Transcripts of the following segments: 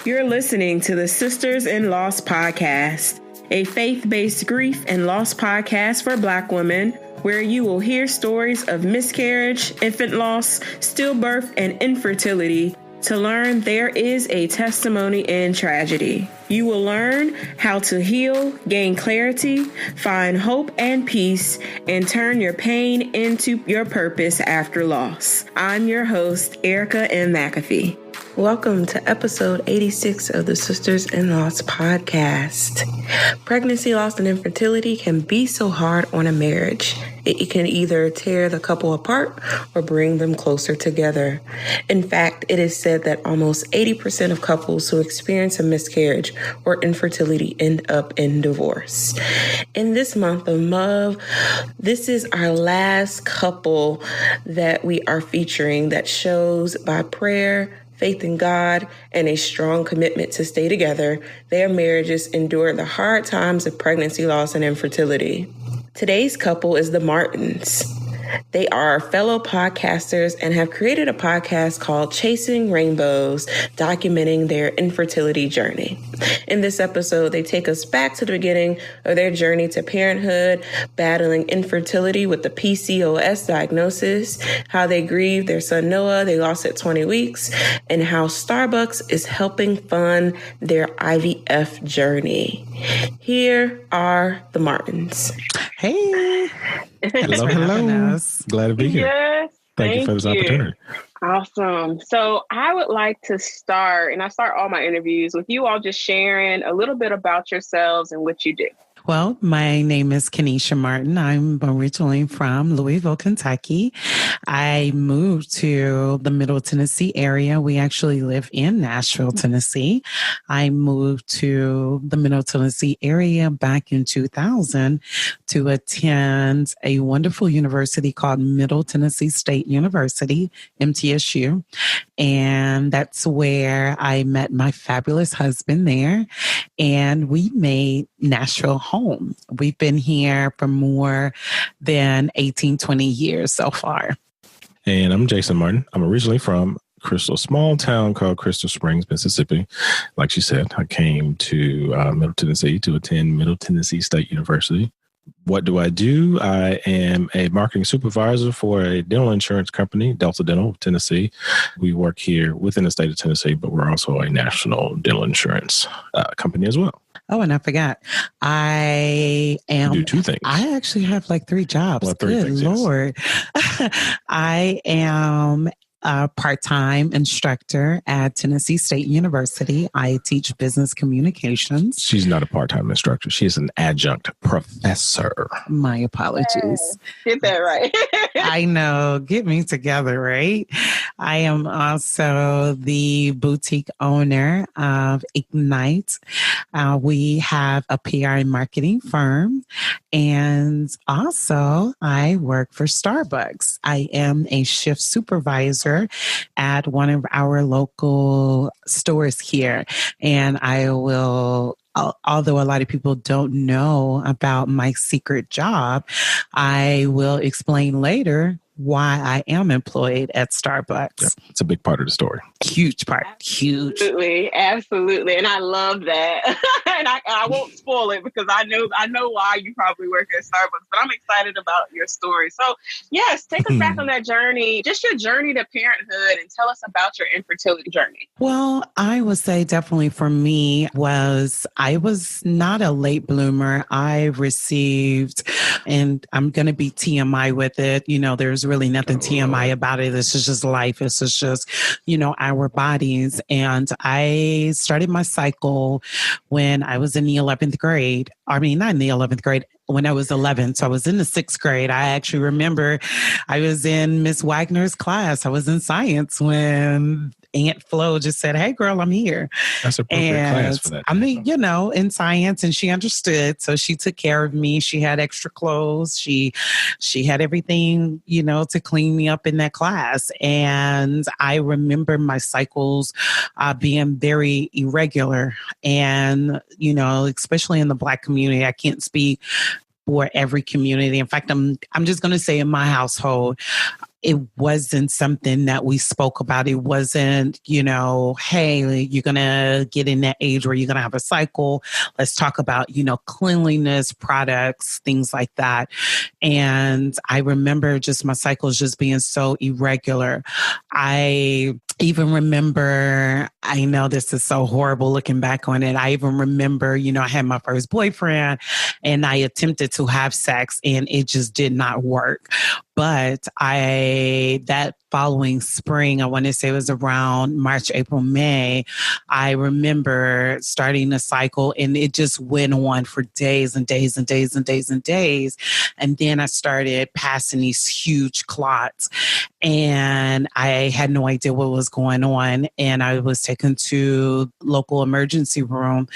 You're listening to the Sisters in Loss podcast, a faith-based grief and loss podcast for Black women, where you will hear stories of miscarriage, infant loss, stillbirth, and infertility to learn there is a testimony in tragedy. You will learn how to heal, gain clarity, find hope and peace, and turn your pain into your purpose after loss. I'm your host, Erica M. McAfee. Welcome to episode 86 of the Sisters in Loss podcast. Pregnancy, loss, and infertility can be so hard on a marriage. It can either tear the couple apart or bring them closer together. In fact, it is said that almost 80% of couples who experience a miscarriage or infertility end up in divorce. In this month of love, this is our last couple that we are featuring that shows by prayer, faith in God, and a strong commitment to stay together, their marriages endure the hard times of pregnancy, loss, and infertility. Today's couple is the Martins. They are fellow podcasters and have created a podcast called Chasing Rainbows, documenting their infertility journey. In this episode, they take us back to the beginning of their journey to parenthood, battling infertility with the PCOS diagnosis, how they grieved their son Noah, they lost at 20 weeks, and how Starbucks is helping fund their IVF journey. Here are the Martins. Hey. Hello. Glad to be here. Yes. Thank you for this opportunity. Awesome. So I would like to start, and I start all my interviews with you all just sharing a little bit about yourselves and what you do. Well, my name is Kenesha Martin. I'm originally from Louisville, Kentucky. I moved to the Middle Tennessee area. We actually live in Nashville, Tennessee. I moved to the Middle Tennessee area back in 2000 to attend a wonderful university called Middle Tennessee State University, MTSU. And that's where I met my fabulous husband there. And we made Nashville home. We've been here for more than 18, 20 years so far. And I'm Jason Martin. I'm originally from Crystal, small town called Crystal Springs, Mississippi. Like she said, I came to Middle Tennessee to attend Middle Tennessee State University. What do? I am a marketing supervisor for a dental insurance company, Delta Dental of Tennessee. We work here within the state of Tennessee, but we're also a national dental insurance company as well. Oh, and I forgot. I do two things. I actually have like 3 jobs. Well, 3 Good things, Lord. Yes. I am a part-time instructor at Tennessee State University. I teach business communications. She's not a part-time instructor. She is an adjunct professor. My apologies. Get that right. I know. Get me together, right? I am also the boutique owner of Ignite. We have a PR and marketing firm. And also, I work for Starbucks. I am a shift supervisor at one of our local stores here. And I will, although a lot of people don't know about my secret job, I will explain later why I am employed at Starbucks. Yep. It's a big part of the story. Huge part. Huge. Absolutely. And I love that. And I won't spoil it because I know why you probably work at Starbucks, but I'm excited about your story. So yes, take us back on that journey, just your journey to parenthood, and tell us about your infertility journey. Well, I would say definitely for me I was not a late bloomer. I received, and I'm going to be TMI with it. There's really nothing TMI about it. This is just life. This is just, our bodies. And I started my cycle when I was in the 11th grade. I mean, not in the 11th grade, when I was 11. So I was in the 6th grade. I actually remember I was in Miss Wagner's class. I was in science when Aunt Flo just said, "Hey girl, I'm here." That's appropriate class for that. I mean, in science, and she understood. So she took care of me. She had extra clothes. She had everything, to clean me up in that class. And I remember my cycles being very irregular. And, especially in the Black community, I can't speak for every community. In fact, I'm just going to say in my household, it wasn't something that we spoke about. It wasn't, hey, you're going to get in that age where you're going to have a cycle. Let's talk about, cleanliness, products, things like that. And I remember just my cycles just being so irregular. I even remember, I know this is so horrible looking back on it. I even remember, I had my first boyfriend and I attempted to have sex and it just did not work. But that following spring, I want to say it was around March, April, May, I remember starting a cycle and it just went on for days and days and days and days and days. And then I started passing these huge clots and I had no idea what was going on. And I was taken to local emergency room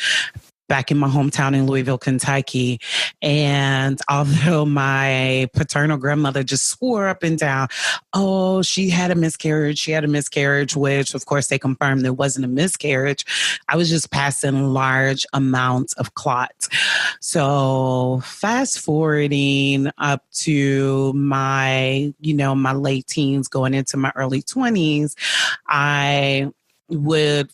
back in my hometown in Louisville, Kentucky. And although my paternal grandmother just swore up and down, oh, she had a miscarriage, which of course they confirmed there wasn't a miscarriage. I was just passing large amounts of clots. So fast forwarding up to my, my late teens going into my early 20s, I would,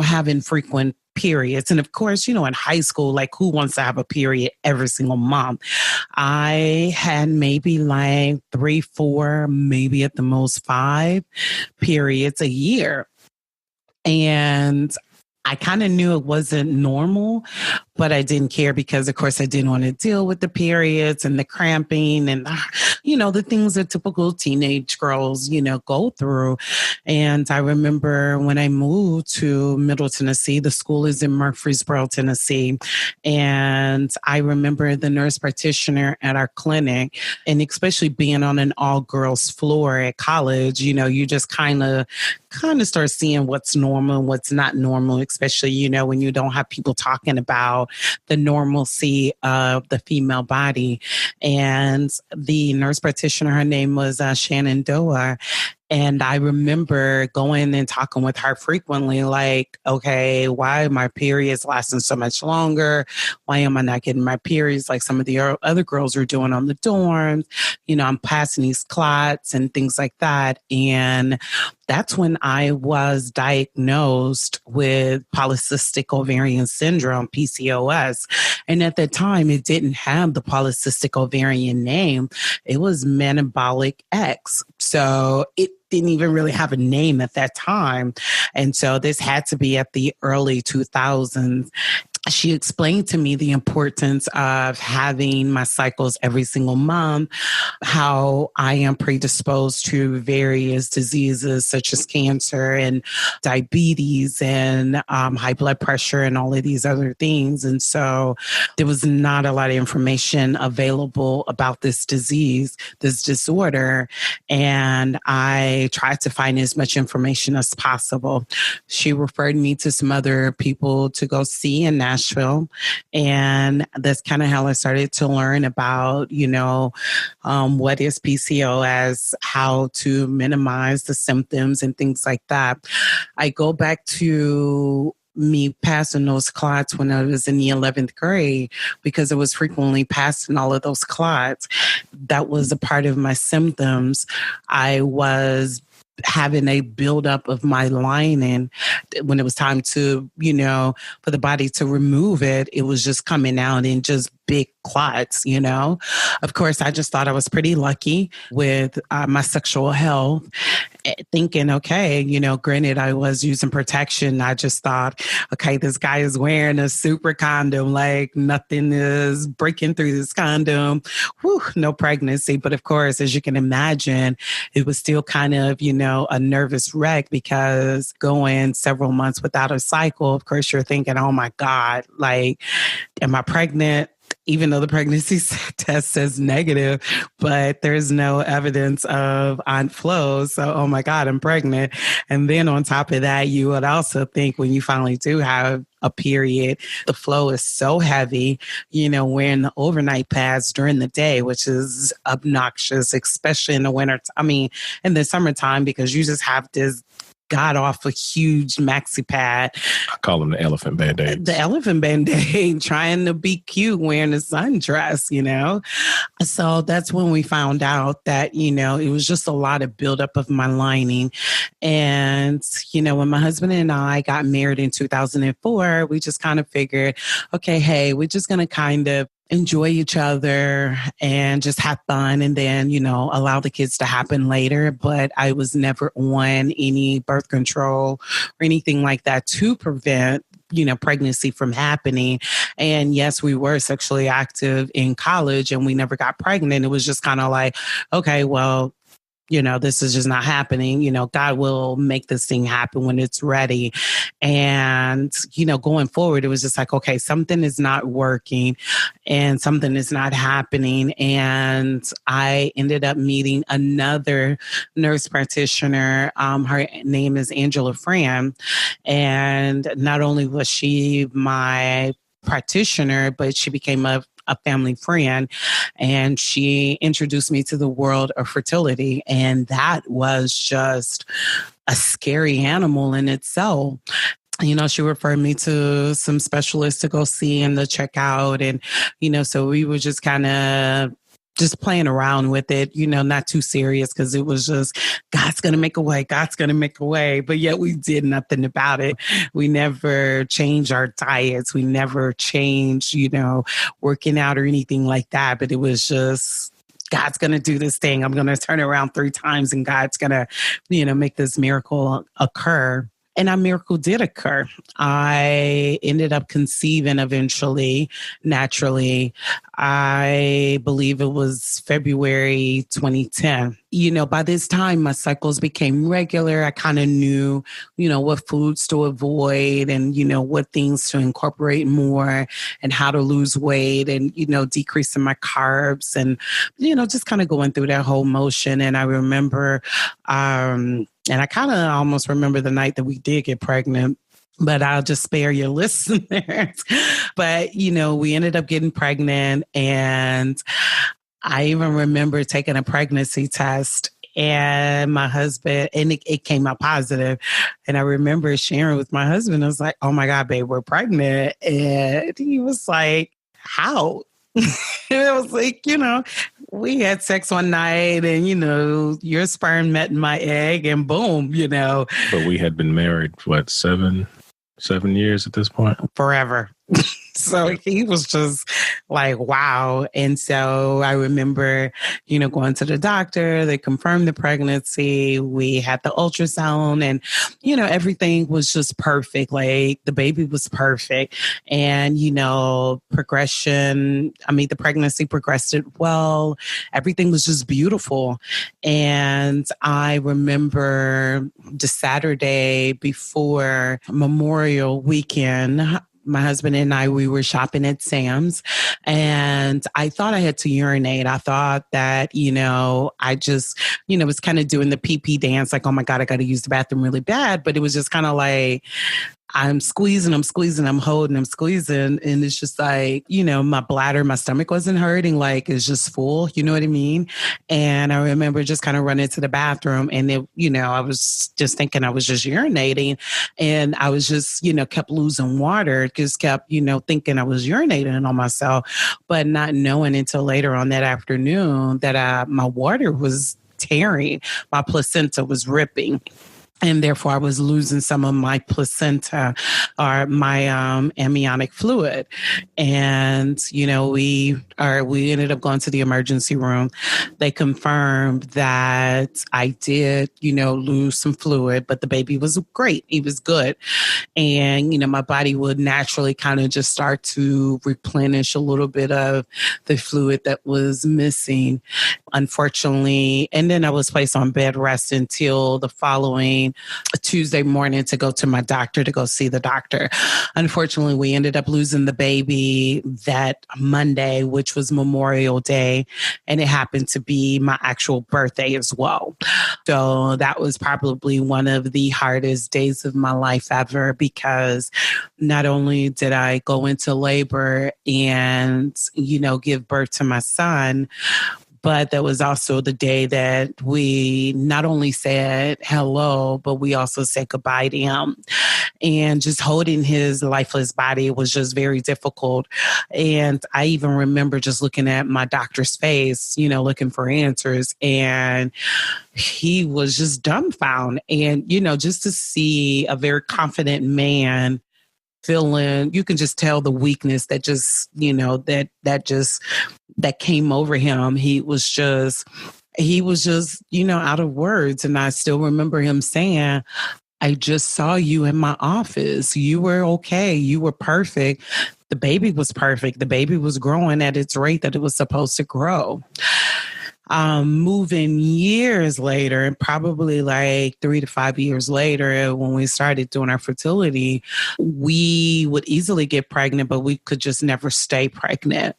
have infrequent periods. And of course, in high school, like who wants to have a period every single month? I had maybe like 3, 4, maybe at the most 5 periods a year. And I kind of knew it wasn't normal, but I didn't care because, of course, I didn't want to deal with the periods and the cramping and, the things that typical teenage girls, go through. And I remember when I moved to Middle Tennessee, the school is in Murfreesboro, Tennessee. And I remember the nurse practitioner at our clinic, and especially being on an all-girls floor at college, you just kind of start seeing what's normal and what's not normal, especially, when you don't have people talking about the normalcy of the female body. And the nurse practitioner, her name was Shannon Doa. And I remember going and talking with her frequently, like, okay, why are my periods lasting so much longer? Why am I not getting my periods like some of the other girls are doing on the dorms? I'm passing these clots and things like that. And that's when I was diagnosed with polycystic ovarian syndrome, PCOS. And at that time, it didn't have the polycystic ovarian name. It was metabolic X. So it didn't even really have a name at that time. And so this had to be at the early 2000s. She explained to me the importance of having my cycles every single month, how I am predisposed to various diseases such as cancer and diabetes and high blood pressure and all of these other things. And so there was not a lot of information available about this disease, this disorder. And I tried to find as much information as possible. She referred me to some other people to go see in Nashville. And that's kind of how I started to learn about, what is PCOS, how to minimize the symptoms and things like that. I go back to me passing those clots when I was in the 11th grade because I was frequently passing all of those clots. That was a part of my symptoms. I was having a buildup of my lining when it was time to, for the body to remove it. It was just coming out in just big clots, Of course, I just thought I was pretty lucky with my sexual health, thinking, okay, granted, I was using protection. I just thought, okay, this guy is wearing a super condom, like nothing is breaking through this condom. Whew, no pregnancy. But of course, as you can imagine, it was still kind of, a nervous wreck because going several months without a cycle, of course, you're thinking, oh my God, like, am I pregnant? Even though the pregnancy test says negative, but there's no evidence of on flow. So, oh my God, I'm pregnant. And then on top of that, you would also think when you finally do have a period, the flow is so heavy, wearing the overnight pads during the day, which is obnoxious, especially in the winter. In the summertime, because you just have this got off a huge maxi pad. I call them the elephant Band-Aids. The elephant Band-Aid, trying to be cute, wearing a sundress, you know? So that's when we found out that, you know, it was just a lot of buildup of my lining. And, you know, when my husband and I got married in 2004, we just kind of figured, okay, hey, we're just going to kind of enjoy each other and just have fun, and then, you know, allow the kids to happen later. But I was never on any birth control or anything like that to prevent, you know, pregnancy from happening. And yes, we were sexually active in college and we never got pregnant. It was just kind of like, okay, well, you know, this is just not happening. You know, God will make this thing happen when it's ready. And, you know, going forward, it was just like, okay, something is not working and something is not happening. And I ended up meeting another nurse practitioner. Her name is Angela Fran. And not only was she my practitioner, but she became a family friend, and she introduced me to the world of fertility. And that was just a scary animal in itself. You know, she referred me to some specialists to go see and to check out. And, you know, so we were just kind of just playing around with it, you know, not too serious, because it was just, God's going to make a way. God's going to make a way. But yet we did nothing about it. We never changed our diets. We never changed, you know, working out or anything like that. But it was just, God's going to do this thing. I'm going to turn around 3 times and God's going to, you know, make this miracle occur. And a miracle did occur. I ended up conceiving eventually, naturally. I believe it was February 2010. You know, by this time, my cycles became regular. I kind of knew, you know, what foods to avoid and, you know, what things to incorporate more and how to lose weight and, you know, decreasing my carbs and, you know, just kind of going through that whole motion. And I remember, and I kind of almost remember the night that we did get pregnant, but I'll just spare your listeners. But, you know, we ended up getting pregnant, and I even remember taking a pregnancy test, and my husband, and it came out positive. And I remember sharing with my husband, I was like, oh my God, babe, we're pregnant. And he was like, how? It was like, you know, we had sex one night and, you know, your sperm met my egg and boom, you know. But we had been married, what, 7 years at this point? Forever. So he was just like, wow. And so I remember, you know, going to the doctor, they confirmed the pregnancy. We had the ultrasound and, you know, everything was just perfect. Like the baby was perfect. And, you know, the pregnancy progressed well. Everything was just beautiful. And I remember the Saturday before Memorial Weekend, my husband and I, we were shopping at Sam's, and I thought I had to urinate. I thought that, you know, I just, you know, was kind of doing the pee-pee dance, like, oh my God, I got to use the bathroom really bad. But it was just kind of like, I'm squeezing, I'm holding, I'm squeezing. And it's just like, you know, my bladder, my stomach wasn't hurting, like it's just full, you know what I mean? And I remember just kind of running to the bathroom and it, you know, I was just thinking I was just urinating and I was just, you know, kept losing water, just kept, you know, thinking I was urinating on myself, but not knowing until later on that afternoon that my water was tearing, my placenta was ripping. And therefore, I was losing some of my placenta or my amniotic fluid. And, you know, we ended up going to the emergency room. They confirmed that I did, you know, lose some fluid, but the baby was great. He was good. And, you know, my body would naturally kind of just start to replenish a little bit of the fluid that was missing, unfortunately. And then I was placed on bed rest until the following Tuesday morning to go to my doctor, to go see the doctor. Unfortunately, we ended up losing the baby that Monday, which was Memorial Day, and it happened to be my actual birthday as well. So that was probably one of the hardest days of my life ever, because not only did I go into labor and, you know, give birth to my son, But there was also the day that we not only said hello, but we also said goodbye to him. And just holding his lifeless body was just very difficult. And I even remember just looking at my doctor's face, looking for answers. And he was just dumbfounded. And, just to see a very confident man feeling, you can just tell the weakness that just, that came over him. He was just, out of words. And I still remember him saying, I just saw you in my office. You were okay. You were perfect. The baby was perfect. The baby was growing at its rate that it was supposed to grow. Moving years later, and probably like 3 to 5 years later, when we started doing our fertility, we would easily get pregnant, but we could just never stay pregnant.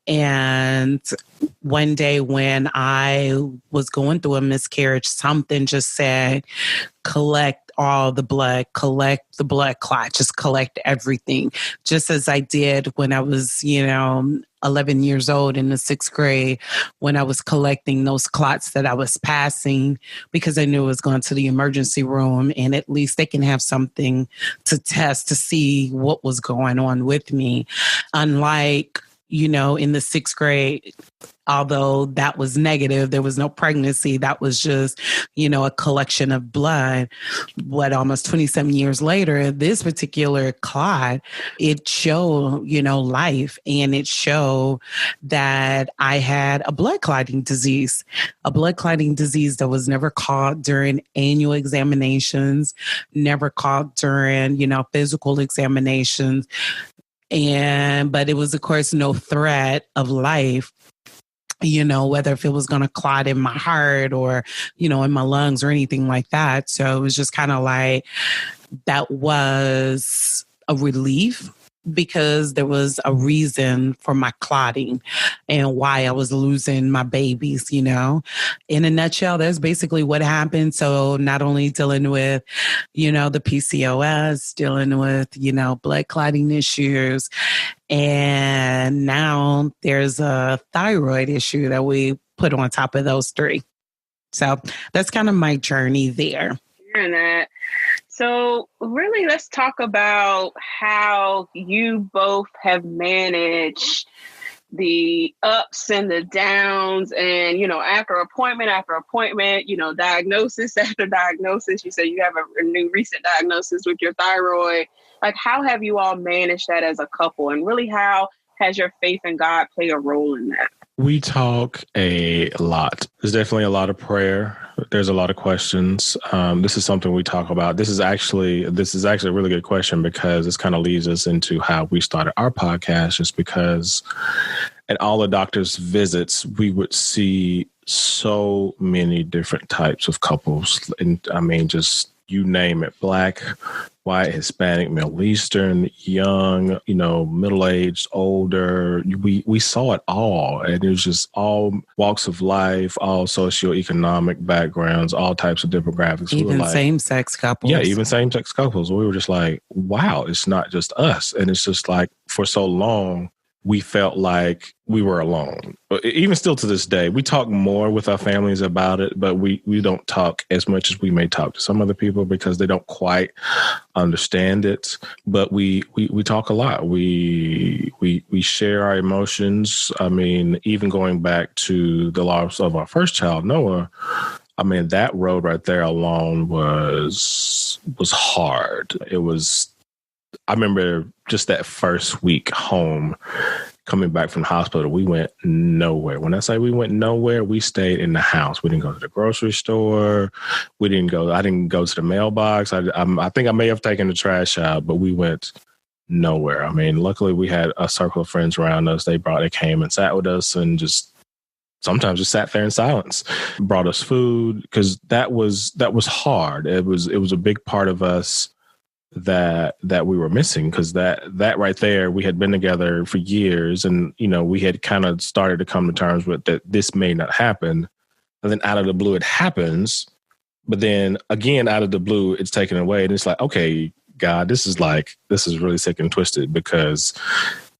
And one day when I was going through a miscarriage, something just said, collect all the blood, collect the blood clot, just collect everything. Just as I did when I was, 11 years old in the 6th grade, when I was collecting those clots that I was passing, because I knew I was going to the emergency room and at least they can have something to test to see what was going on with me. Unlike, in the 6th grade, although that was negative, there was no pregnancy. That was just, a collection of blood. What, almost 27 years later, this particular clot, it showed, life, and it showed that I had a blood clotting disease that was never caught during annual examinations, never caught during, physical examinations. But it was, of course, no threat of life, whether if it was going to clot in my heart or, in my lungs or anything like that. So it was just kind of like, that was a relief, because there was a reason for my clotting and why I was losing my babies, In a nutshell, that's basically what happened. So not only dealing with, the PCOS, dealing with, blood clotting issues, and now there's a thyroid issue that we put on top of those 3. So that's kind of my journey there. Hearing that. So really, let's talk about how you both have managed the ups and the downs and, after appointment, diagnosis after diagnosis. You said you have a new recent diagnosis with your thyroid. Like, how have you all managed that as a couple? And really, how has your faith in God play a role in that? We talk a lot. There's definitely a lot of prayer. There's a lot of questions. This is something we talk about. This is actually a really good question, because this kind of leads us into how we started our podcast, just because at all the doctor's visits, we would see so many different types of couples. And I mean, just you name it, Black, white, Hispanic, Middle Eastern, young, middle-aged, older. We saw it all. And it was just all walks of life, all socioeconomic backgrounds, all types of demographics. Even same-sex couples. Yeah, even same-sex couples. We were just like, wow, it's not just us. And it's just like, for so long, we felt like we were alone. But even still to this day, we talk more with our families about it, but we don't talk as much as we may talk to some other people, because they don't quite understand it. But we talk a lot. We share our emotions. I mean, even going back to the loss of our first child, Noah, I mean, that road right there alone was hard. I remember just that first week home, coming back from the hospital, we went nowhere. When I say we went nowhere, we stayed in the house. We didn't go to the grocery store. I didn't go to the mailbox. I think I may have taken the trash out, but we went nowhere. I mean, luckily we had a circle of friends around us. They came and sat with us and sometimes just sat there in silence, brought us food, because that was hard. It was a big part of us that we were missing, because that right there, we had been together for years, and we had kind of started to come to terms with that this may not happen, and then out of the blue it happens, but then again out of the blue it's taken away, and it's like, okay, God, this is really sick and twisted, because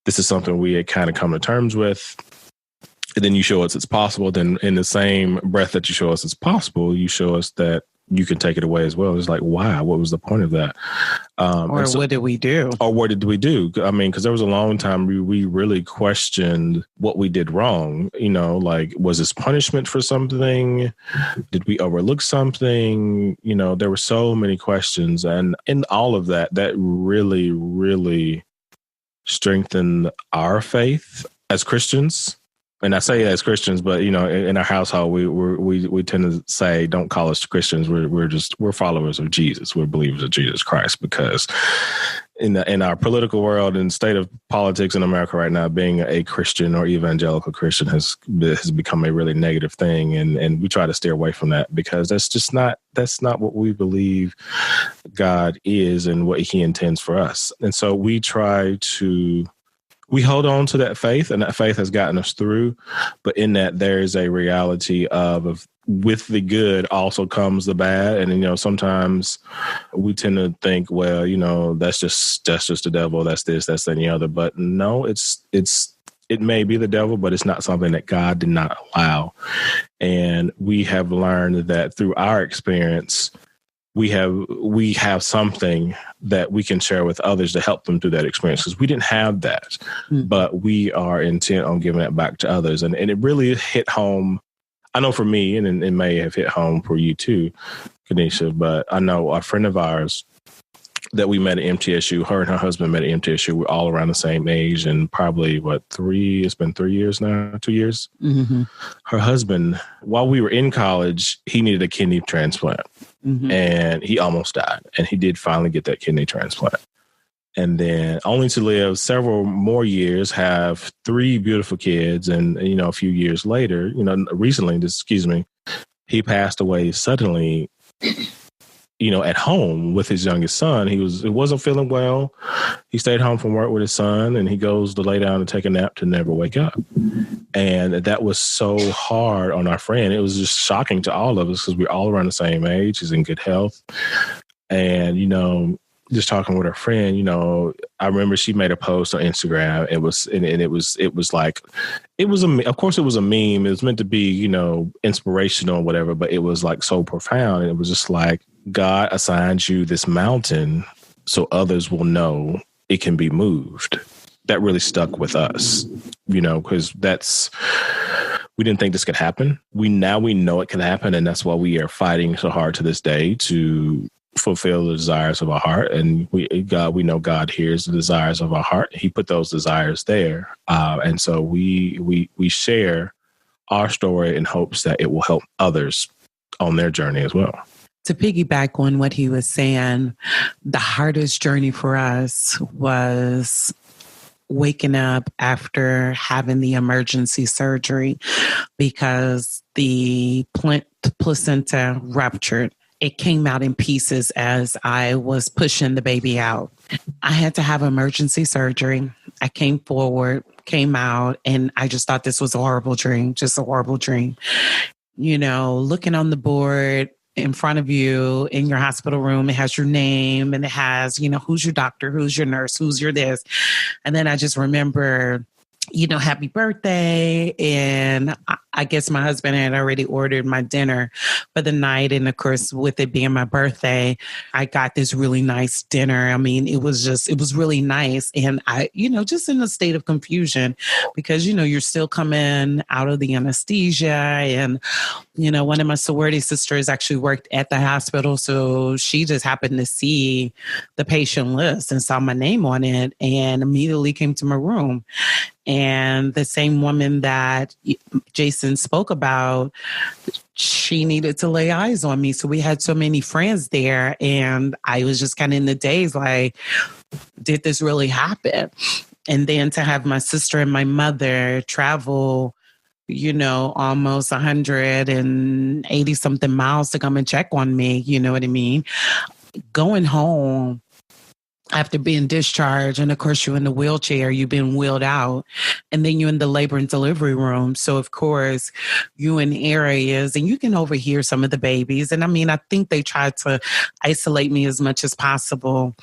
this is something we had kind of come to terms with. And then you show us it's possible. Then in the same breath that you show us it's possible, you show us that you can take it away as well. It's like, why? What was the point of that? What did we do? Or what did we do? I mean, because there was a long time we really questioned what we did wrong. You know, like, was this punishment for something? Did we overlook something? You know, there were so many questions. And in all of that, that really, really strengthened our faith as Christians. And I say as Christians, but you know, in our household, we tend to say, "Don't call us Christians. We're followers of Jesus. We're believers of Jesus Christ." Because in our political world and state of politics in America right now, being a Christian or evangelical Christian has become a really negative thing, and we try to steer away from that because that's not what we believe God is and what He intends for us. And so we hold on to that faith, and that faith has gotten us through. But in that, there is a reality of with the good also comes the bad. And, you know, sometimes we tend to think, well, you know, that's just the devil. That's this, that's that, and the other. But no, it may be the devil, but it's not something that God did not allow. And we have learned that through our experience, we have something that we can share with others to help them through that experience, because we didn't have that, but we are intent on giving it back to others. And it really hit home. I know for me, and it may have hit home for you too, Kanisha, but I know a friend of ours that we met at MTSU, her and her husband met at MTSU. We're all around the same age, and probably it's been 3 years now, 2 years. Mm-hmm. Her husband, while we were in college, he needed a kidney transplant. Mm-hmm. And he almost died. And he did finally get that kidney transplant. And then only to live several more years, have 3 beautiful kids. And, you know, a few years later, you know, recently, he passed away suddenly, you know, at home with his youngest son. He wasn't feeling well. He stayed home from work with his son, and he goes to lay down and take a nap to never wake up. And that was so hard on our friend. It was just shocking to all of us because we're all around the same age. He's in good health. And, you know, just talking with her friend, you know, I remember she made a post on Instagram. It was of course it was a meme. It was meant to be, you know, inspirational or whatever, but it was like so profound. And it was just like, God assigned you this mountain so others will know it can be moved. That really stuck with us, you know, because we didn't think this could happen. We know it can happen. And that's why we are fighting so hard to this day to fulfill the desires of our heart. And we know God hears the desires of our heart. He put those desires there. And so we share our story in hopes that it will help others on their journey as well. To piggyback on what he was saying, the hardest journey for us was waking up after having the emergency surgery because the placenta ruptured. It came out in pieces as I was pushing the baby out. I had to have emergency surgery. I came out, and I just thought this was a horrible dream, just a horrible dream. You know, looking on the board in front of you in your hospital room, it has your name and it has, you know, who's your doctor, who's your nurse, who's your this. And then I just remember, you know, happy birthday. And I guess my husband had already ordered my dinner for the night. And of course, with it being my birthday, I got this really nice dinner. I mean, it was really nice. And I, you know, just in a state of confusion because, you know, you're still coming out of the anesthesia. And, you know, one of my sorority sisters actually worked at the hospital. So she just happened to see the patient list and saw my name on it and immediately came to my room. And the same woman that Jason spoke about, she needed to lay eyes on me. So we had so many friends there. And I was just kind of in the daze like, did this really happen? And then to have my sister and my mother travel, you know, almost 180 something miles to come and check on me. You know what I mean? Going home, after being discharged. And of course, you're in the wheelchair, you've been wheeled out, and then you're in the labor and delivery room. So, of course, you're in areas and you can overhear some of the babies. And I mean, I think they tried to isolate me as much as possible.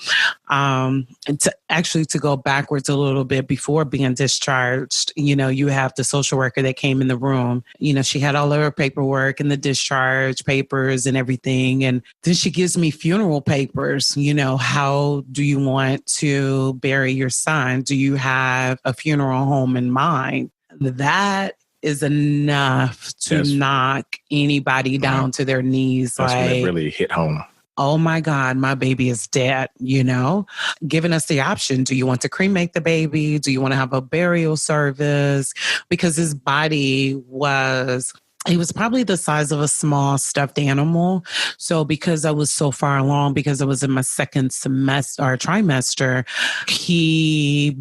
And to go backwards a little bit before being discharged, you know, you have the social worker that came in the room. You know, she had all of her paperwork and the discharge papers and everything. And then she gives me funeral papers. You know, how do you want to bury your son? Do you have a funeral home in mind? That is enough to knock anybody down to their knees. That's when it really hit home. Oh my God, my baby is dead, you know, giving us the option. Do you want to cremate the baby? Do you want to have a burial service? Because his body he was probably the size of a small stuffed animal. So because I was so far along, because I was in my second semester or trimester, he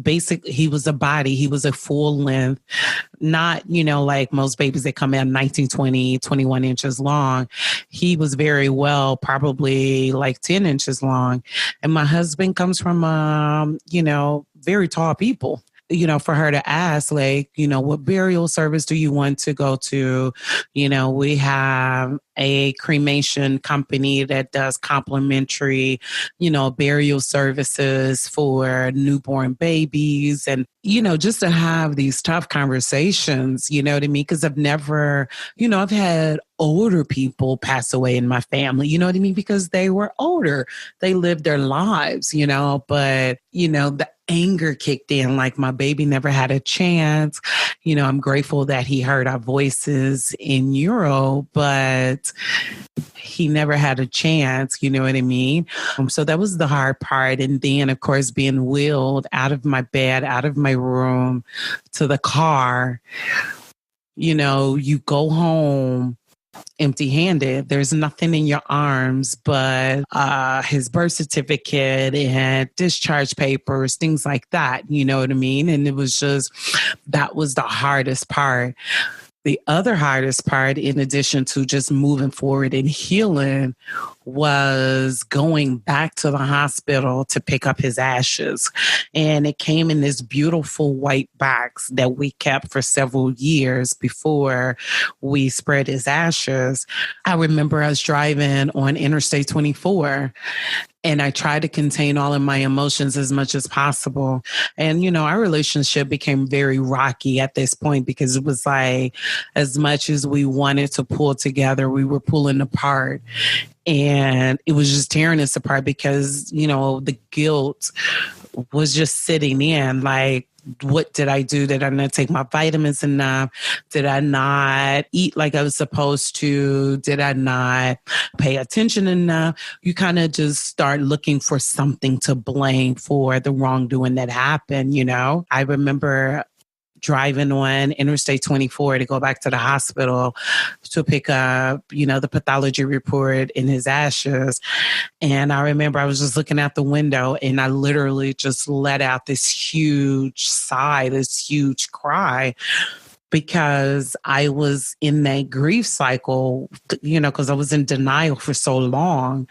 was a body. He was a full length, not, you know, like most babies that come out 19, 20, 21 inches long. He was very well, probably like 10 inches long. And my husband comes from, you know, very tall people. You know, for her to ask, like, you know, what burial service do you want to go to? You know, we have a cremation company that does complimentary, you know, burial services for newborn babies. And, you know, just to have these tough conversations, you know what I mean? Because I've never, you know, I've had older people pass away in my family, you know what I mean? Because they were older. They lived their lives, you know, but, you know, the anger kicked in, like my baby never had a chance. You know, I'm grateful that he heard our voices in Euro, but he never had a chance, you know what I mean? So that was the hard part. And then, of course, being wheeled out of my bed, out of my room to the car, you know, you go home empty-handed. There's nothing in your arms but his birth certificate and discharge papers, things like that. You know what I mean? And it was just, that was the hardest part. The other hardest part, in addition to just moving forward and healing, was going back to the hospital to pick up his ashes. And it came in this beautiful white box that we kept for several years before we spread his ashes. I remember us driving on Interstate 24. And I tried to contain all of my emotions as much as possible. And, you know, our relationship became very rocky at this point because it was like, as much as we wanted to pull together, we were pulling apart. And it was just tearing us apart because, you know, the guilt was just sitting in. Like, what did I do? Did I not take my vitamins enough? Did I not eat like I was supposed to? Did I not pay attention enough? You kind of just start looking for something to blame for the wrongdoing that happened, you know? I remember driving on Interstate 24 to go back to the hospital to pick up, you know, the pathology report in his ashes. And I remember I was just looking out the window and I literally just let out this huge sigh, this huge cry, because I was in that grief cycle, you know, because I was in denial for so long.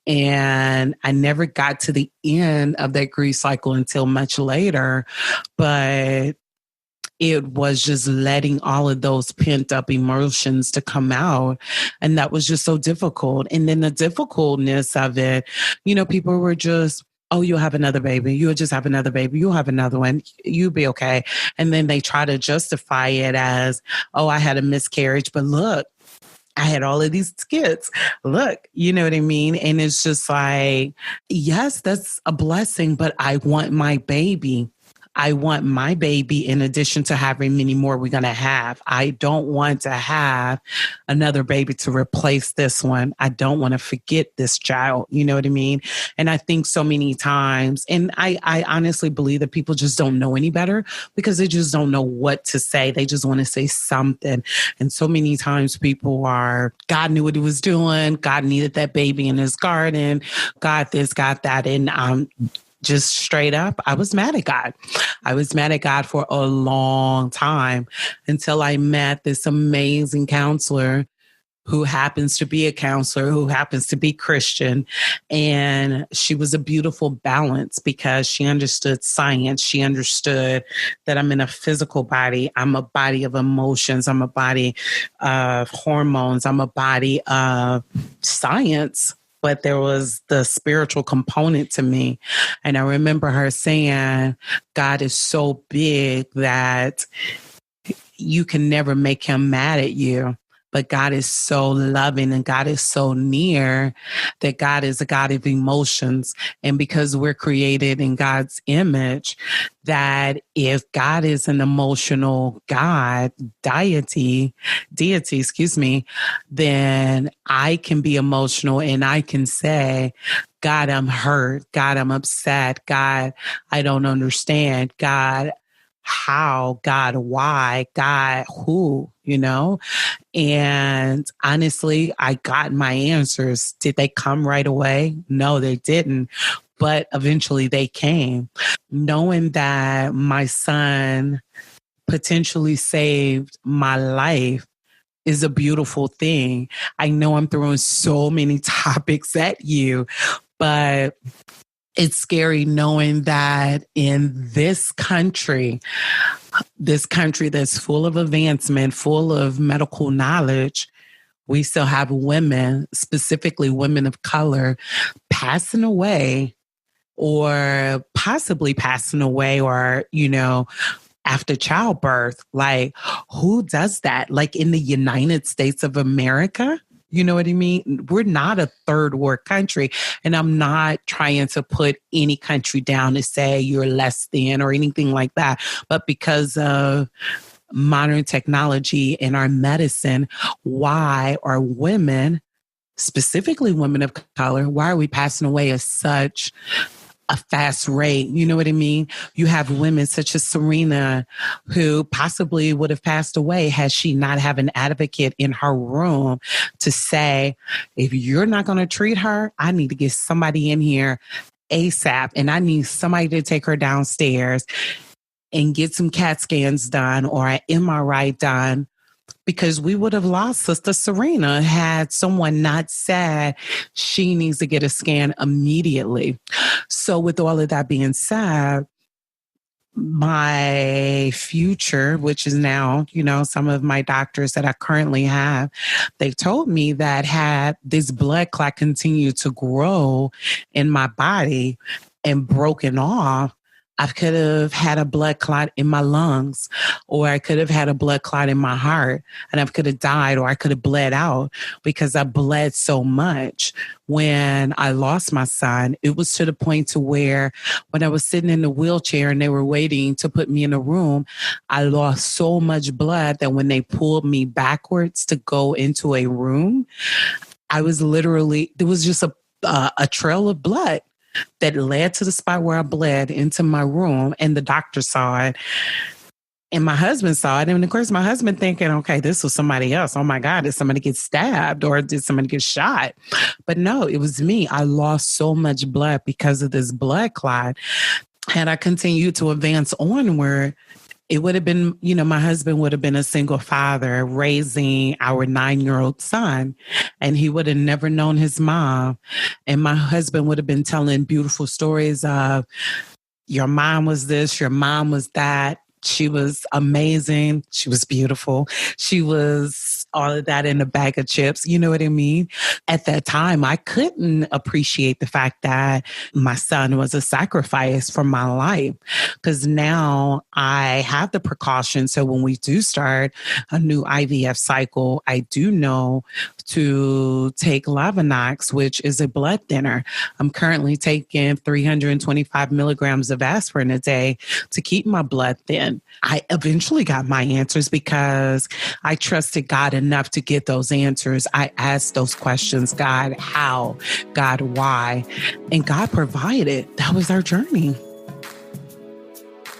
And I never got to the end of that grief cycle until much later. But it was just letting all of those pent up emotions to come out. And that was just so difficult. And then the difficultness of it, you know, people were just, oh, you'll have another baby. You'll just have another baby. You'll have another one. You'll be okay. And then they try to justify it as, oh, I had a miscarriage, but look, I had all of these kids. Look, you know what I mean? And it's just like, yes, that's a blessing, but I want my baby. I want my baby in addition to having many more we're going to have. I don't want to have another baby to replace this one. I don't want to forget this child. You know what I mean? And I think so many times, and I honestly believe that people just don't know any better because they just don't know what to say. They just want to say something. And so many times people are, God knew what he was doing. God needed that baby in his garden. God this, God that. And just straight up, I was mad at God. I was mad at God for a long time until I met this amazing counselor who happens to be a counselor, who happens to be Christian. And she was a beautiful balance because she understood science. She understood that I'm in a physical body. I'm a body of emotions. I'm a body of hormones. I'm a body of science. But there was the spiritual component to me. And I remember her saying, God is so big that you can never make him mad at you. But God is so loving and God is so near that God is a God of emotions. And because we're created in God's image, that if God is an emotional God, deity, then I can be emotional and I can say, God, I'm hurt. God, I'm upset. God, I don't understand. God, how? God, why? God, who? And honestly, I got my answers. Did they come right away? No, they didn't. But eventually they came. Knowing that my son potentially saved my life is a beautiful thing. I know I'm throwing so many topics at you, but it's scary knowing that in this country that's full of advancement, full of medical knowledge, we still have women, specifically women of color, passing away or possibly passing away or, after childbirth. Like, who does that? Like in the United States of America? You know what I mean? We're not a third world country. And I'm not trying to put any country down to say you're less than or anything like that. But because of modern technology and our medicine, why are women, specifically women of color, why are we passing away at such a fast rate? You know what I mean? You have women such as Serena who possibly would have passed away had she not have an advocate in her room to say, if you're not going to treat her, I need to get somebody in here ASAP. And I need somebody to take her downstairs and get some CAT scans done or an MRI done. Because we would have lost Sister Serena had someone not said she needs to get a scan immediately. So with all of that being said, my future, which is now, some of my doctors that I currently have, they told me that had this blood clot continued to grow in my body and broken off, I could have had a blood clot in my lungs, or I could have had a blood clot in my heart, and I could have died, or I could have bled out because I bled so much. When I lost my son, it was to the point to where when I was sitting in the wheelchair and they were waiting to put me in a room, I lost so much blood that when they pulled me backwards to go into a room, I was literally, there was just a trail of blood that led to the spot where I bled into my room, and the doctor saw it and my husband saw it. And of course, my husband thinking, okay, this was somebody else. Oh my God, did somebody get stabbed or did somebody get shot? But no, it was me. I lost so much blood because of this blood clot. Had I continued to advance onward, it would have been, my husband would have been a single father raising our 9-year-old son, and he would have never known his mom. And my husband would have been telling beautiful stories of, your mom was this, your mom was that. She was amazing. She was beautiful. She was all of that in a bag of chips. You know what I mean? At that time, I couldn't appreciate the fact that my son was a sacrifice for my life, because now I have the precaution. So when we do start a new IVF cycle, I do know to take Lavenox, which is a blood thinner. I'm currently taking 325 milligrams of aspirin a day to keep my blood thin. I eventually got my answers because I trusted God enough to get those answers. I asked those questions, God, how? God, why? And God provided. That was our journey.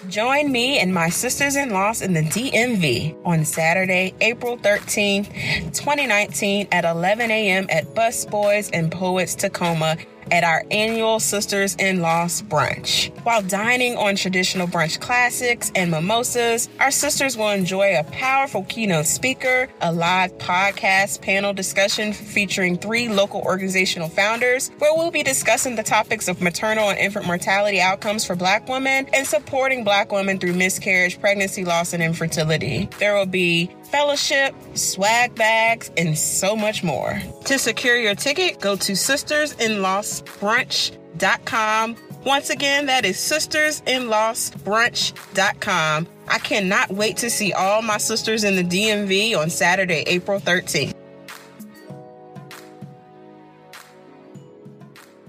Join me and my sisters-in-laws in the DMV on Saturday, April 13th, 2019 at 11 a.m. at Busboys and Poets Tacoma at our annual Sisters-in-Loss brunch. While dining on traditional brunch classics and mimosas, our sisters will enjoy a powerful keynote speaker, a live podcast panel discussion featuring 3 local organizational founders, where we'll be discussing the topics of maternal and infant mortality outcomes for Black women and supporting Black women through miscarriage, pregnancy loss, and infertility. There will be fellowship, swag bags, and so much more. To secure your ticket, go to sistersinlossbrunch.com. Once again, that is sistersinlossbrunch.com. I cannot wait to see all my sisters in the DMV on Saturday, April 13th.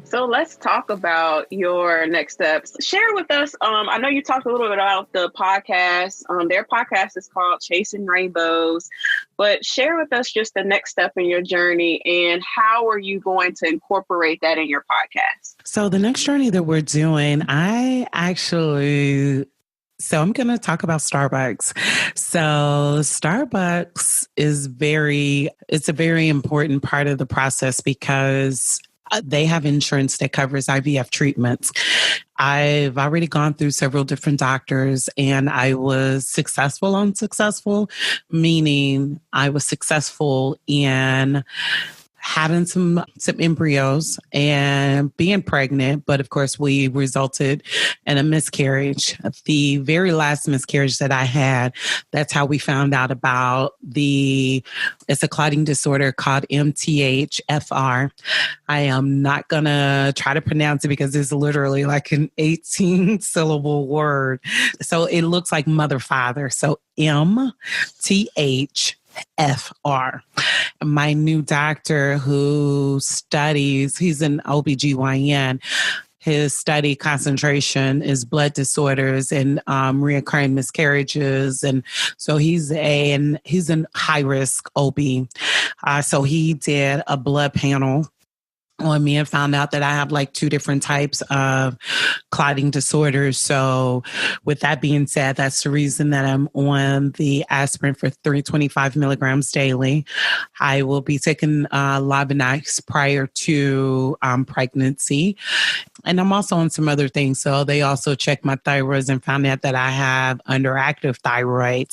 So let's talk about your next steps. Share with us. I know you talked a little bit about the podcast. Their podcast is called Chasing Rainbows, but share with us just the next step in your journey and how are you going to incorporate that in your podcast? So the next journey that we're doing, So I'm going to talk about Starbucks. So Starbucks is it's a very important part of the process because they have insurance that covers IVF treatments. I've already gone through several different doctors and I was successful, unsuccessful, meaning I was successful in having some embryos and being pregnant. But of course, we resulted in a miscarriage. The very last miscarriage that I had, that's how we found out about it's a clotting disorder called MTHFR. I am not going to try to pronounce it because it's literally like an 18-syllable word. So it looks like mother, father. So MTHFR. My new doctor he's an OBGYN. His study concentration is blood disorders and reoccurring miscarriages. And so he's an high risk OB. So he did a blood panel on me and found out that I have like 2 different types of clotting disorders. So with that being said, that's the reason that I'm on the aspirin for 325 milligrams daily. I will be taking Lovenox prior to pregnancy. And I'm also on some other things. So they also checked my thyroids and found out that I have underactive thyroid.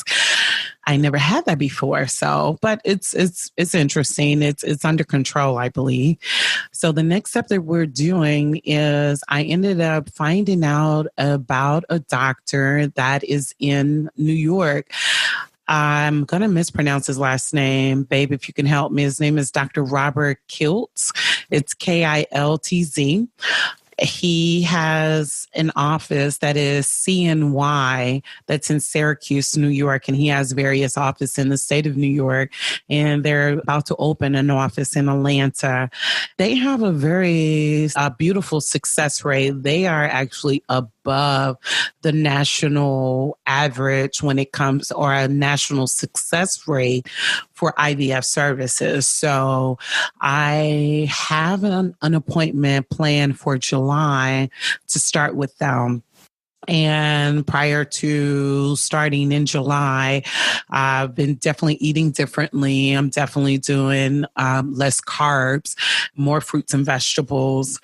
I never had that before. So, but it's interesting. It's under control, I believe. So the next step that we're doing is I ended up finding out about a doctor that is in New York. I'm going to mispronounce his last name. Babe, if you can help me. His name is Dr. Robert Kiltz. It's Kiltz. He has an office that is CNY that's in Syracuse, New York, and he has various offices in the state of New York, and they're about to open an office in Atlanta. They have a very beautiful success rate. They are actually above the national average when it comes, or a national success rate for IVF services. So I have an appointment planned for July to start with them. And prior to starting in July, I've been definitely eating differently. I'm definitely doing less carbs, more fruits and vegetables.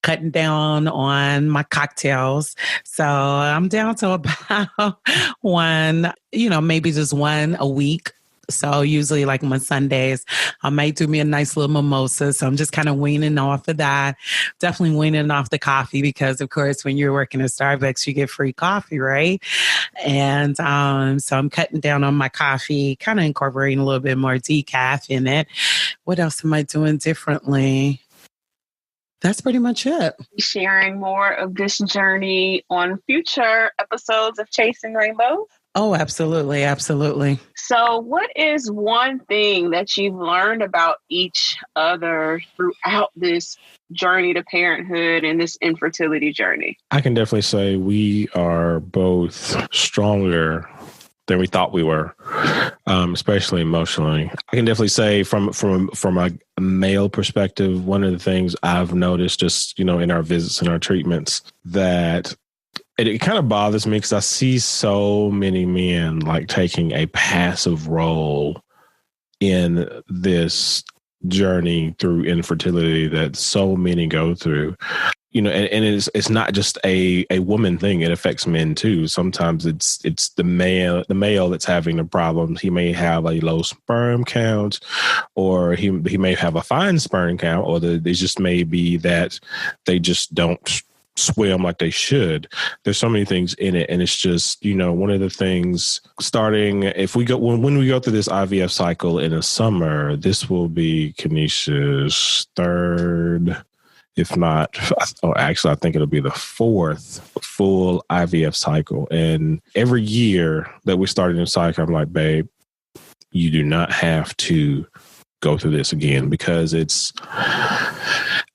Cutting down on my cocktails. So I'm down to about one, maybe just one a week. So usually like on Sundays, I might do me a nice little mimosa. So I'm just kind of weaning off of that. Definitely weaning off the coffee because, of course, when you're working at Starbucks, you get free coffee, right? And so I'm cutting down on my coffee, kind of incorporating a little bit more decaf in it. What else am I doing differently? That's pretty much it. Sharing more of this journey on future episodes of Chasing Rainbows. Oh, absolutely. Absolutely. So what is one thing that you've learned about each other throughout this journey to parenthood and this infertility journey? I can definitely say we are both stronger than we thought we were, especially emotionally. I can definitely say from a male perspective, one of the things I've noticed just, in our visits and our treatments, that it kind of bothers me because I see so many men like taking a passive role in this journey through infertility that so many go through. You know, and it's not just a woman thing. It affects men too. Sometimes it's the male that's having the problems. He may have a low sperm count, or he may have a fine sperm count, or it just may be that they just don't swim like they should. There's so many things in it, and it's just, you know, one of the things starting if we go when we go through this IVF cycle in the summer, this will be Kenesha's third, if not, actually, I think it'll be the fourth full IVF cycle. And every year that we start a new cycle, I'm like, babe, you do not have to go through this again, because it's,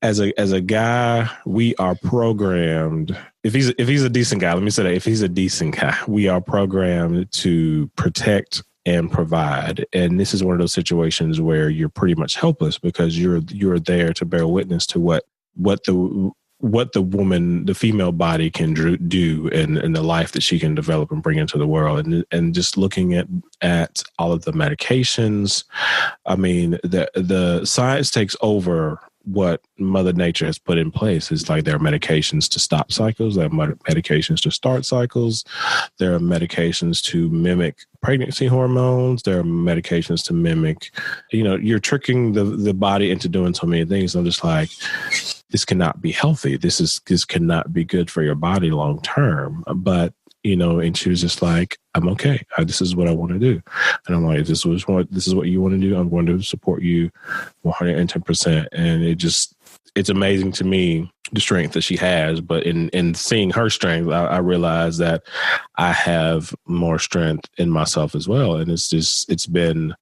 as a guy, we are programmed. If he's a decent guy, let me say that, if he's a decent guy, we are programmed to protect and provide. And this is one of those situations where you're pretty much helpless, because you're there to bear witness to what the woman, the female body can do and the life that she can develop and bring into the world. And just looking at all of the medications, I mean, the science takes over what Mother Nature has put in place. Is like there are medications to stop cycles, there are medications to start cycles, there are medications to mimic pregnancy hormones, there are medications to mimic, you know, you're tricking the body into doing so many things. I'm just like, this cannot be healthy. This cannot be good for your body long term. But, you know, and she was just like, I'm okay. This is what I want to do. And I'm like, this is what you want to do. I'm going to support you 110%. And it's amazing to me, the strength that she has. But in seeing her strength, I realized that I have more strength in myself as well. And it's been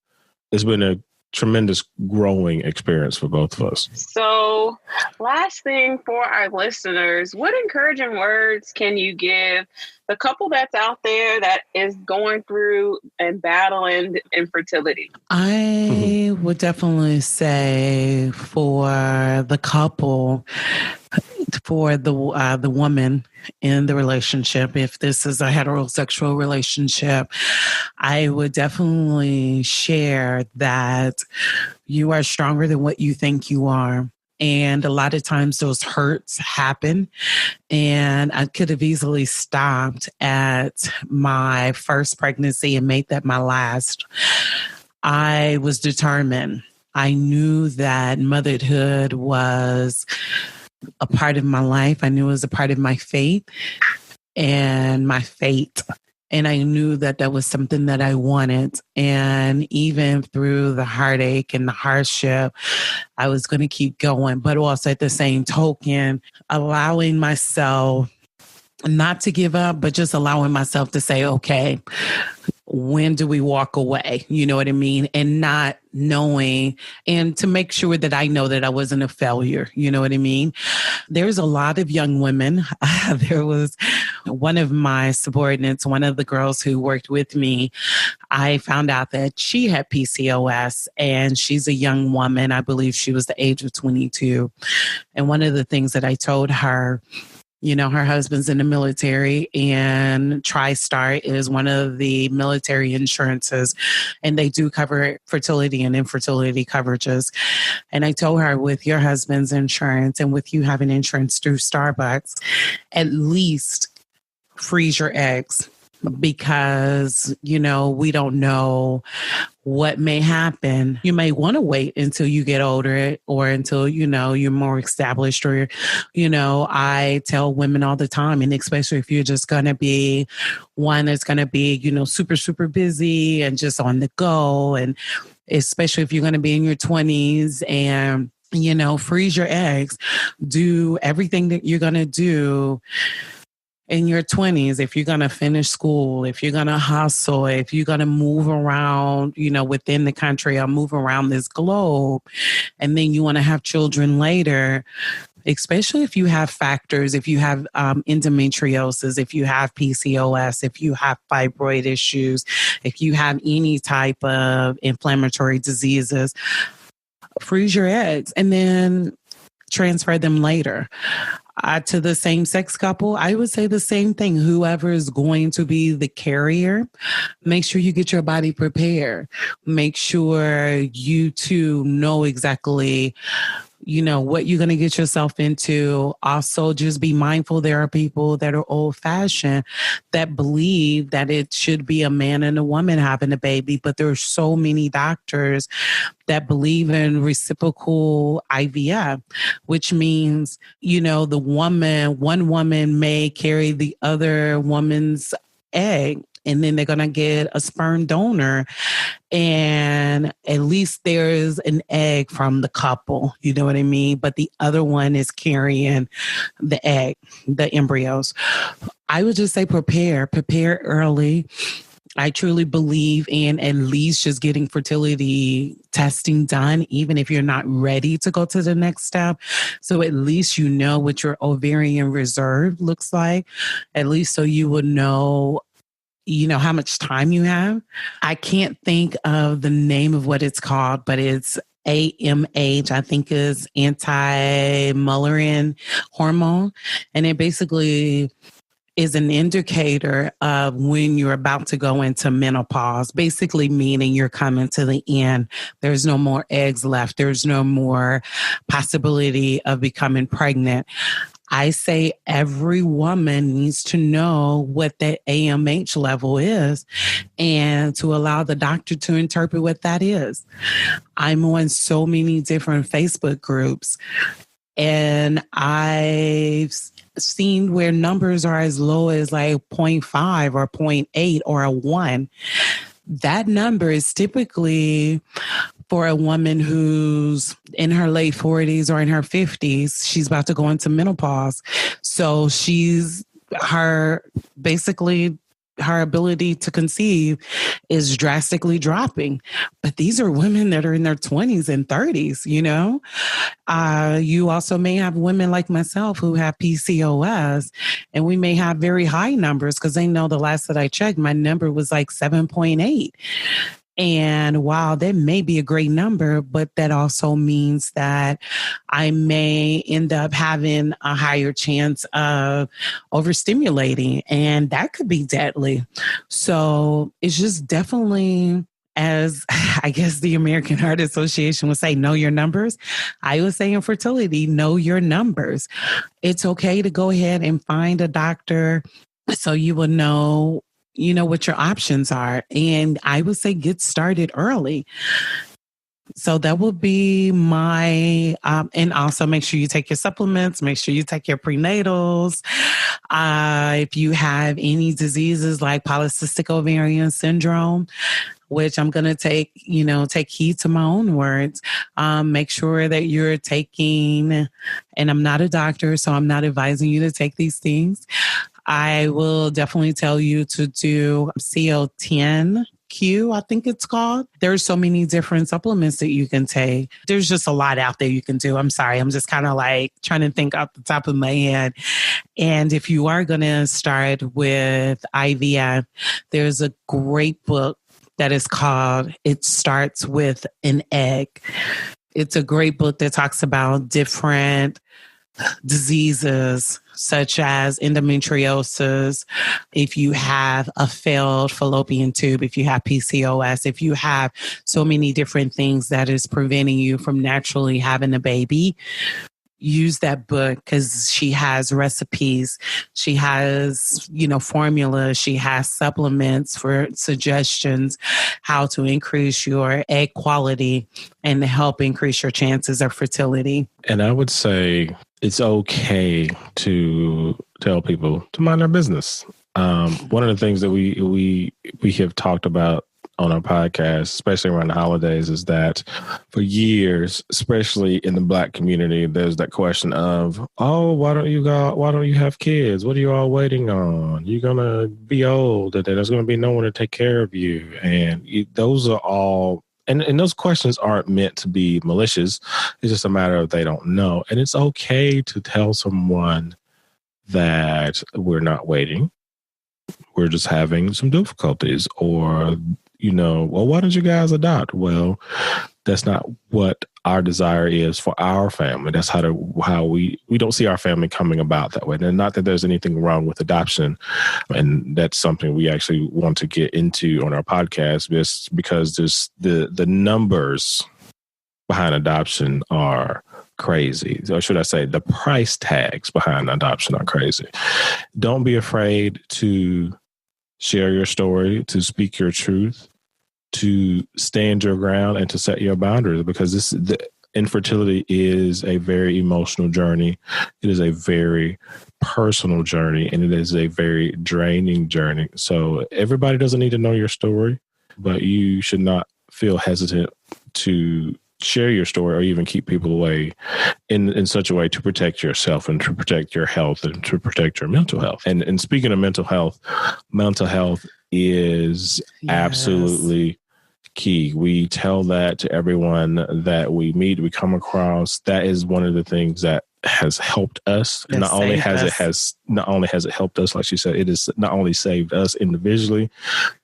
a tremendous growing experience for both of us. So last thing for our listeners, what encouraging words can you give the couple that's out there that is going through and battling infertility? I would definitely say for the couple, for the woman in the relationship, if this is a heterosexual relationship, I would definitely share that you are stronger than what you think you are. And a lot of times those hurts happen. And I could have easily stopped at my first pregnancy and made that my last. I was determined. I knew that motherhood was a part of my life. I knew it was a part of my faith and my fate. And I knew that that was something that I wanted. And even through the heartache and the hardship, I was going to keep going. But also at the same token, allowing myself not to give up, but just allowing myself to say, okay, when do we walk away? You know what I mean? And not knowing, and to make sure that I know that I wasn't a failure. You know what I mean? There's a lot of young women. There was one of my subordinates, one of the girls who worked with me. I found out that she had PCOS, and she's a young woman. I believe she was the age of 22. And one of the things that I told her, you know, her husband's in the military, and TriStar is one of the military insurances, and they do cover fertility and infertility coverages. And I told her, with your husband's insurance and with you having insurance through Starbucks, at least freeze your eggs, because, you know, we don't know what may happen. You may want to wait until you get older, or until, you know, you're more established, or, you know, I tell women all the time, and especially if you're just going to be one that's going to be, you know, super, super busy and just on the go. And especially if you're going to be in your 20s, and, you know, freeze your eggs, do everything that you're going to do in your 20s, if you're going to finish school, if you're going to hustle, if you're going to move around, you know, within the country or move around this globe, and then you want to have children later, especially if you have factors, if you have endometriosis, if you have PCOS, if you have fibroid issues, if you have any type of inflammatory diseases, freeze your eggs and then transfer them later. To the same sex couple, I would say the same thing. Whoever is going to be the carrier, make sure you get your body prepared. Make sure you two know exactly, what you're going to get yourself into. Also, just be mindful there are people that are old fashioned that believe that it should be a man and a woman having a baby. But there are so many doctors that believe in reciprocal IVF, which means, one woman may carry the other woman's egg, and then they're going to get a sperm donor, and at least there's an egg from the couple, you know what I mean? But the other one is carrying the egg, the embryos. I would just say prepare early. I truly believe in at least just getting fertility testing done, even if you're not ready to go to the next step. So at least you know what your ovarian reserve looks like, at least so you would know how much time you have. I can't think of the name of what it's called, but it's AMH, I think is anti-Mullerian hormone. And it basically is an indicator of when you're about to go into menopause, basically meaning you're coming to the end. There's no more eggs left. There's no more possibility of becoming pregnant. I say every woman needs to know what that AMH level is and to allow the doctor to interpret what that is. I'm on so many different Facebook groups, and I've seen where numbers are as low as like 0.5 or 0.8 or a 1. That number is typically for a woman who's in her late 40s or in her 50s. She's about to go into menopause. So her ability to conceive is drastically dropping. But these are women that are in their 20s and 30s, You also may have women like myself who have PCOS, and we may have very high numbers because they know the last that I checked, my number was like 7.8. And while that may be a great number, but that also means that I may end up having a higher chance of overstimulating, and that could be deadly. So it's just definitely, as I guess the American Heart Association would say, know your numbers. I would say in fertility, know your numbers. It's okay to go ahead and find a doctor so you will know what your options are. And I would say get started early. So that will be my, and also make sure you take your supplements, make sure you take your prenatals. If you have any diseases like polycystic ovarian syndrome, which I'm going to take heed to my own words, make sure that you're taking, and I'm not a doctor, so I'm not advising you to take these things. I will definitely tell you to do CO10Q, I think it's called. There's so many different supplements that you can take. There's just a lot out there you can do. I'm sorry. I'm just kind of like trying to think off the top of my head. And if you are going to start with IVF, there's a great book that is called It Starts With an Egg. It's a great book that talks about different diseases such as endometriosis, if you have a failed fallopian tube, if you have PCOS, if you have so many different things that is preventing you from naturally having a baby. Use that book because she has recipes. She has, formulas. She has supplements for suggestions how to increase your egg quality and to help increase your chances of fertility. And I would say it's okay to tell people to mind their business. One of the things that we have talked about on our podcast, especially around the holidays, is that for years, especially in the Black community, there's that question of, oh, why don't you have kids? What are you all waiting on? You're going to be old and there's going to be no one to take care of you. And those are all, and those questions aren't meant to be malicious. It's just a matter of they don't know. And it's okay to tell someone that we're not waiting. We're just having some difficulties, or well, why don't you guys adopt? Well, That's not what our desire is for our family. That's how we don't see our family coming about that way. And not that there's anything wrong with adoption. And that's something we actually want to get into on our podcast, just because there's the numbers behind adoption are crazy. Or should I say the price tags behind adoption are crazy. Don't be afraid to share your story, to speak your truth, to stand your ground, and to set your boundaries, because the infertility is a very emotional journey. It is a very personal journey, and it is a very draining journey. So everybody doesn't need to know your story, but you should not feel hesitant to share your story or even keep people away in such a way to protect yourself and to protect your health and to protect your mental health. And speaking of mental health is absolutely key. We tell that to everyone that we meet, we come across. That is one of the things that has helped us. Not only has it helped us, like she said, it has not only saved us individually,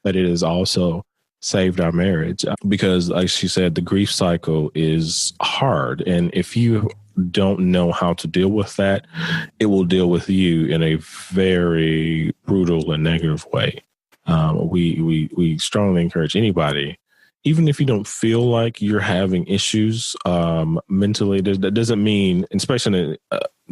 but it has also saved our marriage, because like she said, the grief cycle is hard. And if you don't know how to deal with that, it will deal with you in a very brutal and negative way. We strongly encourage anybody, even if you don't feel like you're having issues mentally, that doesn't mean, especially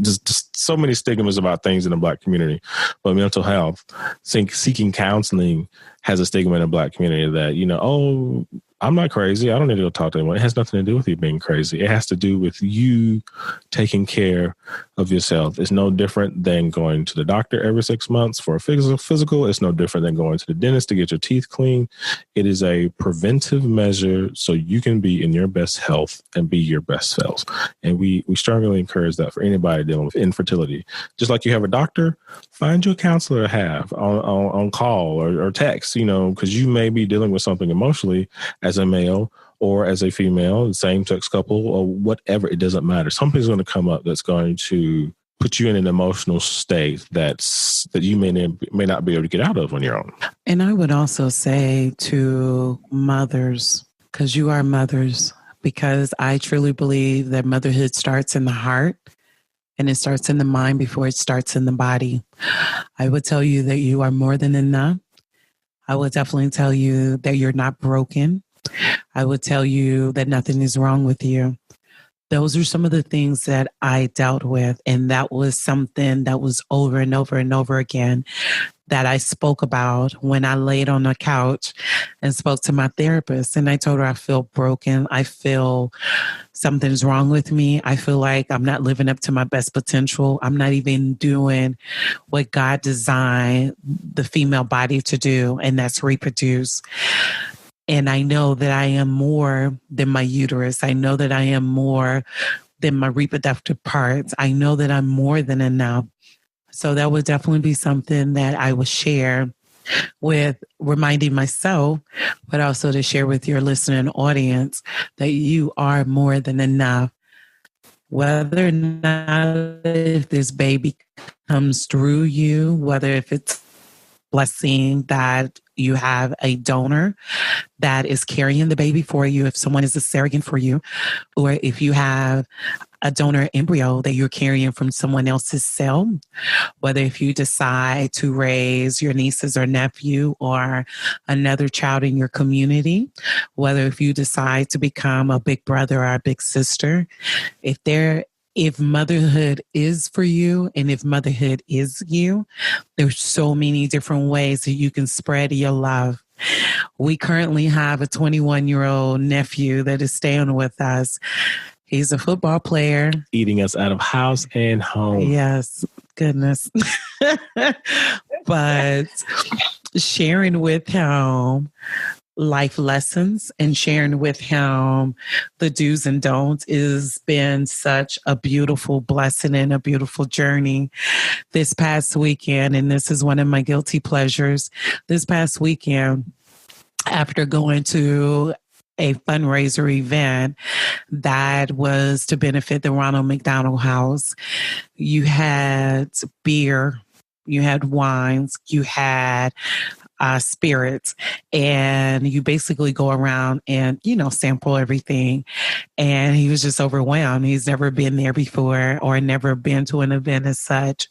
just so many stigmas about things in the Black community, but mental health, seeking counseling has a stigma in the Black community that, oh, I'm not crazy, I don't need to go talk to anyone. It has nothing to do with you being crazy. It has to do with you taking care of yourself. It's no different than going to the doctor every 6 months for a physical. It's no different than going to the dentist to get your teeth cleaned. It is a preventive measure so you can be in your best health and be your best selves. And we strongly encourage that for anybody dealing with infertility. Just like you have a doctor, find you a counselor to have on call or text, because you may be dealing with something emotionally as a male or as a female, same-sex couple or whatever. It doesn't matter. Something's going to come up that's going to put you in an emotional state that you may not be able to get out of on your own. And I would also say to mothers, because you are mothers, because I truly believe that motherhood starts in the heart and it starts in the mind before it starts in the body. I would tell you that you are more than enough. I would definitely tell you that you're not broken. I would tell you that nothing is wrong with you. Those are some of the things that I dealt with. And that was something that was over and over and over again that I spoke about when I laid on the couch and spoke to my therapist. And I told her, I feel broken. I feel something's wrong with me. I feel like I'm not living up to my best potential. I'm not even doing what God designed the female body to do, and that's reproduce. And I know that I am more than my uterus. I know that I am more than my reproductive parts. I know that I'm more than enough. So that would definitely be something that I would share with, reminding myself, but also to share with your listening audience that you are more than enough. Whether or not if this baby comes through you, whether if it's blessing that you have a donor that is carrying the baby for you, if someone is a surrogate for you, or if you have a donor embryo that you're carrying from someone else's cell, whether if you decide to raise your nieces or nephew or another child in your community, whether if you decide to become a big brother or a big sister, if motherhood is for you and if motherhood is you, there's so many different ways that you can spread your love. We currently have a 21-year-old nephew that is staying with us. He's a football player. Eating us out of house and home. Yes, goodness. But sharing with him life lessons and sharing with him the do's and don'ts has been such a beautiful blessing and a beautiful journey. This past weekend, and this is one of my guilty pleasures, this past weekend, after going to a fundraiser event that was to benefit the Ronald McDonald House, you had beer, you had wines, you had spirits. And you basically go around and, sample everything. And he was just overwhelmed. He's never been there before or never been to an event as such.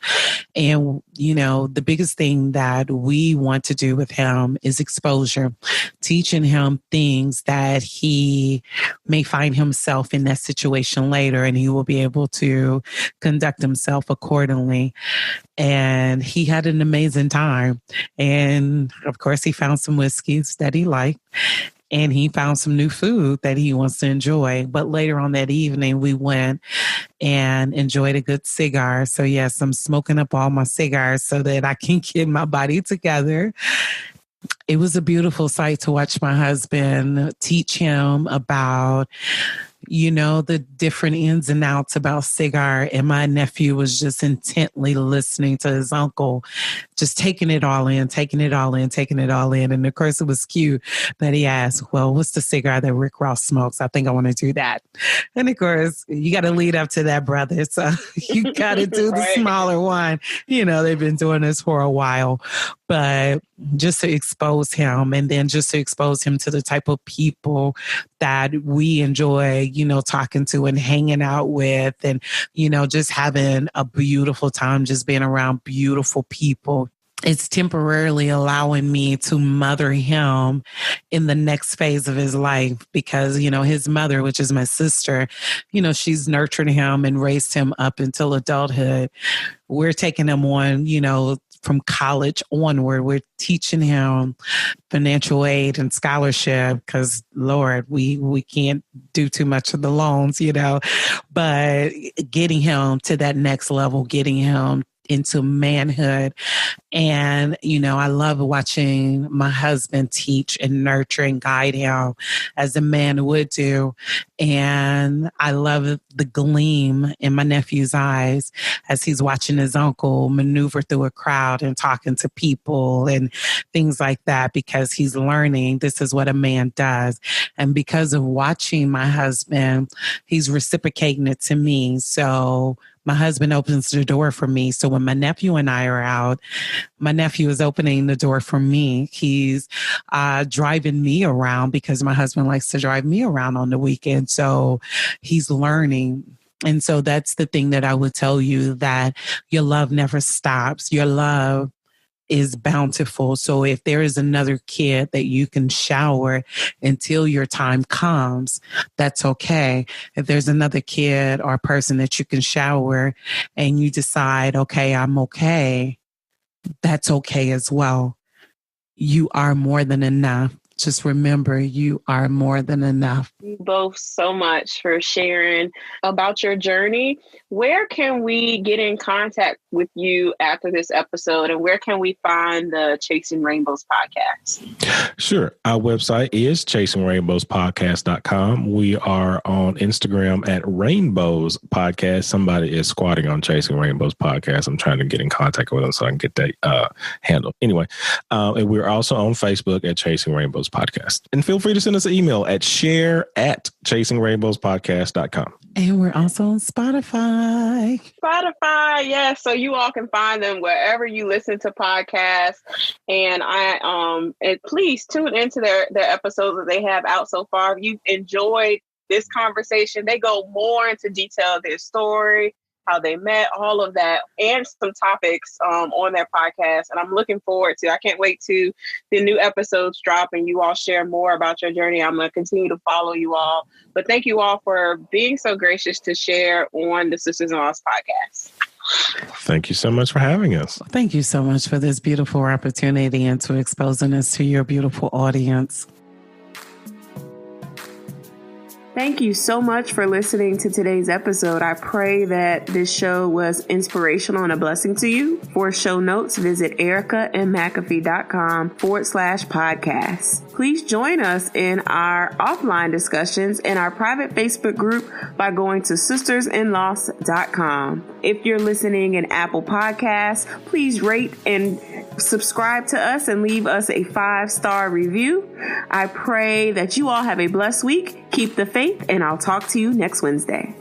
And, the biggest thing that we want to do with him is exposure, teaching him things that he may find himself in that situation later, and he will be able to conduct himself accordingly. And he had an amazing time. And of course, he found some whiskeys that he liked. And he found some new food that he wants to enjoy. But later on that evening, we went and enjoyed a good cigar. So yes, I'm smoking up all my cigars so that I can get my body together. It was a beautiful sight to watch my husband teach him about, the different ins and outs about cigar. And my nephew was just intently listening to his uncle, just taking it all in. And of course, it was cute that he asked, well, what's the cigar that Rick Ross smokes? I think I want to do that. And of course, you got to lead up to that, brother. So you got to do the smaller one. They've been doing this for a while. But just to expose him, and then just to expose him to the type of people that we enjoy, talking to and hanging out with, and, just having a beautiful time, just being around beautiful people. It's temporarily allowing me to mother him in the next phase of his life because, his mother, which is my sister, she's nurtured him and raised him up until adulthood. We're taking him on, from college onward. We're teaching him financial aid and scholarship because, Lord, we can't do too much of the loans, but getting him to that next level, getting him into manhood. And, I love watching my husband teach and nurture and guide him as a man would do. And I love the gleam in my nephew's eyes as he's watching his uncle maneuver through a crowd and talking to people and things like that, because he's learning this is what a man does. And because of watching my husband, he's reciprocating it to me. So my husband opens the door for me. So when my nephew and I are out, my nephew is opening the door for me. He's driving me around because my husband likes to drive me around on the weekend. So he's learning. And so that's the thing that I would tell you, that your love never stops. Your love is bountiful. So if there is another kid that you can shower until your time comes, that's okay. If there's another kid or person that you can shower and you decide, okay, I'm okay, that's okay as well. You are more than enough. Just remember, you are more than enough. You both so much for sharing about your journey. Where can we get in contact with you after this episode, and where can we find the Chasing Rainbows podcast? Sure. Our website is chasingrainbowspodcast.com. We are on Instagram at Rainbows Podcast. Somebody is squatting on Chasing Rainbows Podcast. I'm trying to get in contact with them so I can get that handle. Anyway, and we're also on Facebook at Chasing Rainbows Podcast. And feel free to send us an email at share@chasingrainbowspodcast.com. And we're also on Spotify. Yeah. So you all can find them wherever you listen to podcasts. And and please tune into their episodes that they have out so far. If you enjoyed this conversation, they go more into detail of their story, how they met, all of that, and some topics on their podcast. And I'm looking forward to, I can't wait to the new episodes drop and you all share more about your journey. I'm going to continue to follow you all. But thank you all for being so gracious to share on the Sisters in Laws podcast. Thank you so much for having us. Thank you so much for this beautiful opportunity and to exposing us to your beautiful audience. Thank you so much for listening to today's episode. I pray that this show was inspirational and a blessing to you. For show notes, visit ericamcafee.com/podcast. Please join us in our offline discussions in our private Facebook group by going to sistersinloss.com. If you're listening in Apple Podcasts, please rate and subscribe to us and leave us a 5-star review. I pray that you all have a blessed week. Keep the faith, and I'll talk to you next Wednesday.